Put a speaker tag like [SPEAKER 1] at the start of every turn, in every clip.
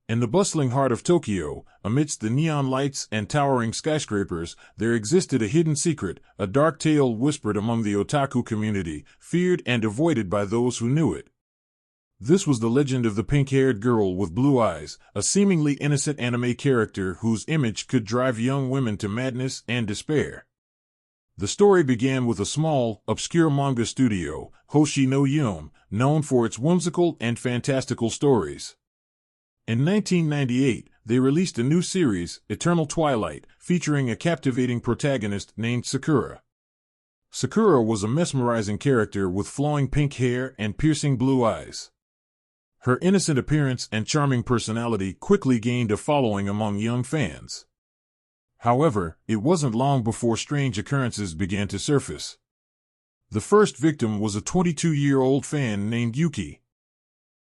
[SPEAKER 1] In the bustling heart of Tokyo, amidst the neon lights and towering skyscrapers, there existed a hidden secret, a dark tale whispered among the otaku community, feared and avoided by those who knew it. This was the legend of the pink-haired girl with blue eyes, a seemingly innocent anime character whose image could drive young women to madness and despair. The story began with a small, obscure manga studio, Hoshi no Yum, known for its whimsical and fantastical stories. In 1998, they released a new series, Eternal Twilight, featuring a captivating protagonist named Sakura. Sakura was a mesmerizing character with flowing pink hair and piercing blue eyes. Her innocent appearance and charming personality quickly gained a following among young fans. However, it wasn't long before strange occurrences began to surface. The first victim was a 22-year-old fan named Yuki.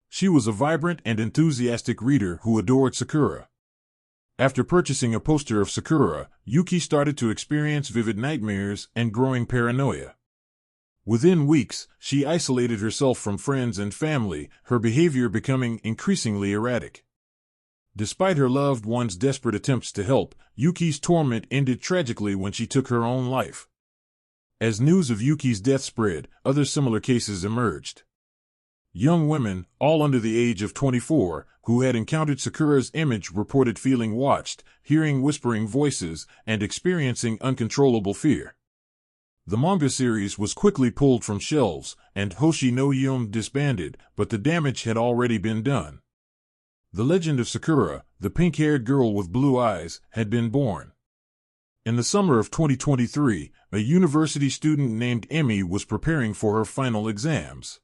[SPEAKER 1] She was a vibrant and enthusiastic reader who adored Sakura. After purchasing a poster of Sakura, Yuki started to experience vivid nightmares and growing paranoia. Within weeks, she isolated herself from friends and family, her behavior becoming increasingly erratic. Despite her loved one's desperate attempts to help, Yuki's torment ended tragically when she took her own life. As news of Yuki's death spread, other similar cases emerged. Young women, all under the age of 24, who had encountered Sakura's image reported feeling watched, hearing whispering voices, and experiencing uncontrollable fear. The manga series was quickly pulled from shelves, and Hoshi no Yum disbanded, but the damage had already been done. The legend of Sakura, the pink-haired girl with blue eyes, had been born. In the summer of 2023, a university student named Emi was preparing for her final exams.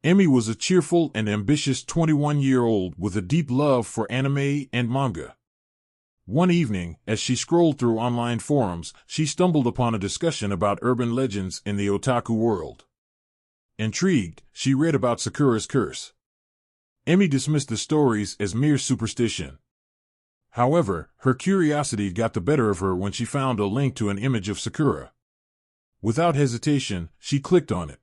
[SPEAKER 1] Emi was a cheerful and ambitious 21-year-old with a deep love for anime and manga. One evening, as she scrolled through online forums, she stumbled upon a discussion about urban legends in the otaku world. Intrigued, she read about Sakura's curse. Emi dismissed the stories as mere superstition. However, her curiosity got the better of her when she found a link to an image of Sakura. Without hesitation, she clicked on it.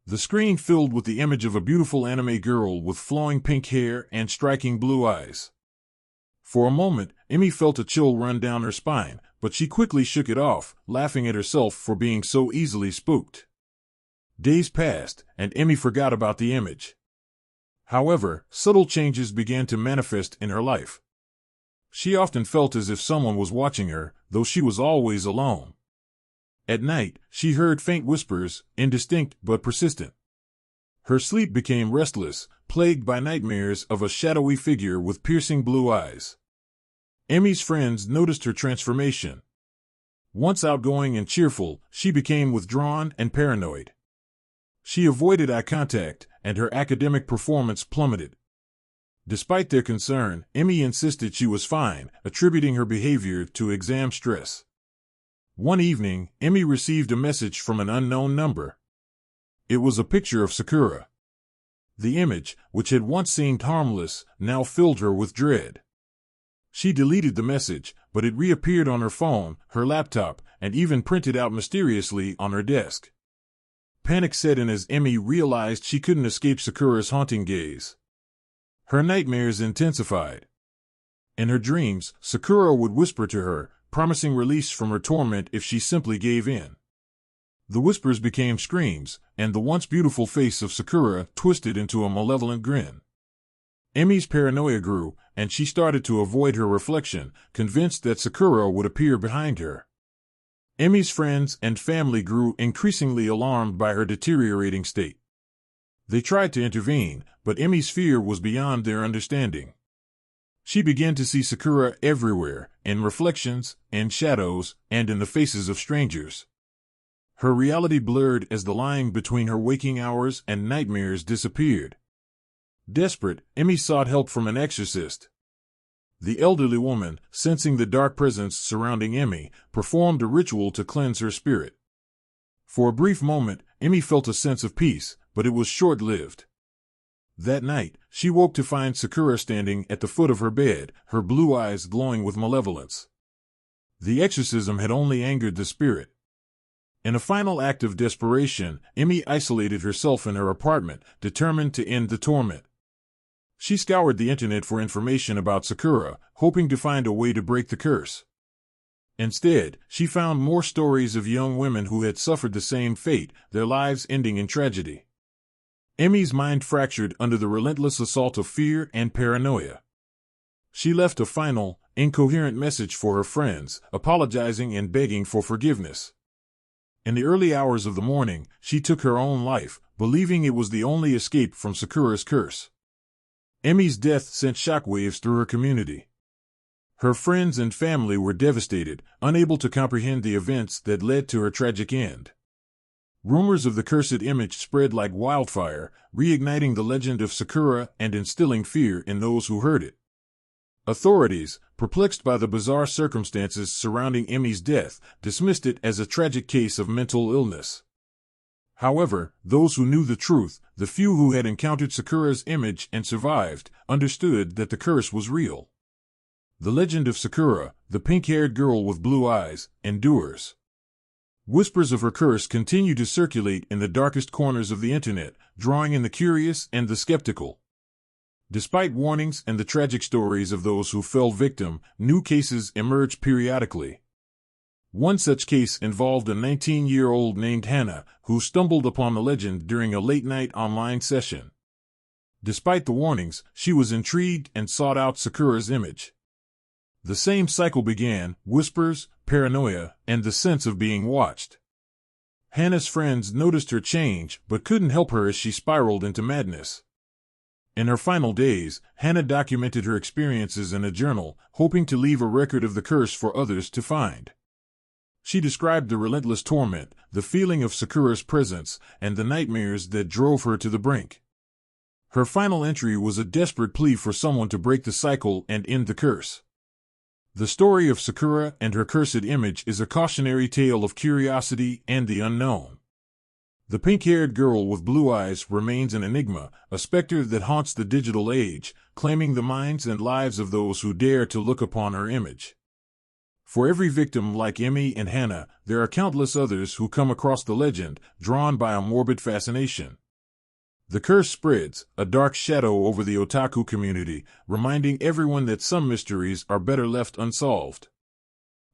[SPEAKER 1] The screen filled with the image of a beautiful anime girl with flowing pink hair and striking blue eyes. For a moment, Emi felt a chill run down her spine, but she quickly shook it off, laughing at herself for being so easily spooked. Days passed, and Emi forgot about the image. However, subtle changes began to manifest in her life. She often felt as if someone was watching her, though she was always alone. At night, she heard faint whispers, indistinct but persistent. Her sleep became restless, plagued by nightmares of a shadowy figure with piercing blue eyes. Emi's friends noticed her transformation. Once outgoing and cheerful, she became withdrawn and paranoid. She avoided eye contact, and her academic performance plummeted. Despite their concern, Emi insisted she was fine, attributing her behavior to exam stress. One evening, Emi received a message from an unknown number. It was a picture of Sakura. The image, which had once seemed harmless, now filled her with dread. She deleted the message, but it reappeared on her phone, her laptop, and even printed out mysteriously on her desk. Panic set in as Emi realized she couldn't escape Sakura's haunting gaze. Her nightmares intensified. In her dreams, Sakura would whisper to her, promising release from her torment if she simply gave in. The whispers became screams, and the once beautiful face of Sakura twisted into a malevolent grin. Emi's paranoia grew, and she started to avoid her reflection, convinced that Sakura would appear behind her. Emi's friends and family grew increasingly alarmed by her deteriorating state. They tried to intervene, but Emi's fear was beyond their understanding. She began to see Sakura everywhere, in reflections, in shadows, and in the faces of strangers. Her reality blurred as the line between her waking hours and nightmares disappeared. Desperate, Emi sought help from an exorcist. The elderly woman, sensing the dark presence surrounding Emi, performed a ritual to cleanse her spirit. For a brief moment, Emi felt a sense of peace, but it was short-lived. That night, she woke to find Sakura standing at the foot of her bed, her blue eyes glowing with malevolence. The exorcism had only angered the spirit. In a final act of desperation, Emi isolated herself in her apartment, determined to end the torment. She scoured the internet for information about Sakura, hoping to find a way to break the curse. Instead, she found more stories of young women who had suffered the same fate, their lives ending in tragedy. Emi's mind fractured under the relentless assault of fear and paranoia. She left a final, incoherent message for her friends, apologizing and begging for forgiveness. In the early hours of the morning, she took her own life, believing it was the only escape from Sakura's curse. Emi's death sent shockwaves through her community. Her friends and family were devastated, unable to comprehend the events that led to her tragic end. Rumors of the cursed image spread like wildfire, reigniting the legend of Sakura and instilling fear in those who heard it. Authorities, perplexed by the bizarre circumstances surrounding Emi's death, dismissed it as a tragic case of mental illness. However, those who knew the truth, the few who had encountered Sakura's image and survived, understood that the curse was real. The legend of Sakura, the pink-haired girl with blue eyes, endures. Whispers of her curse continue to circulate in the darkest corners of the internet, drawing in the curious and the skeptical. Despite warnings and the tragic stories of those who fell victim, new cases emerge periodically. One such case involved a 19-year-old named Hana, who stumbled upon the legend during a late-night online session. Despite the warnings, she was intrigued and sought out Sakura's image. The same cycle began: whispers, paranoia, and the sense of being watched. Hana's friends noticed her change, but couldn't help her as she spiraled into madness. In her final days, Hana documented her experiences in a journal, hoping to leave a record of the curse for others to find. She described the relentless torment, the feeling of Sakura's presence, and the nightmares that drove her to the brink. Her final entry was a desperate plea for someone to break the cycle and end the curse. The story of Sakura and her cursed image is a cautionary tale of curiosity and the unknown. The pink-haired girl with blue eyes remains an enigma, a specter that haunts the digital age, claiming the minds and lives of those who dare to look upon her image. For every victim like Emi and Hana, there are countless others who come across the legend, drawn by a morbid fascination. The curse spreads, a dark shadow over the otaku community, reminding everyone that some mysteries are better left unsolved.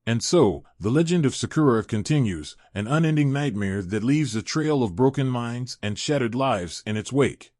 [SPEAKER 1] And so, the legend of Sakura continues, an unending nightmare that leaves a trail of broken minds and shattered lives in its wake.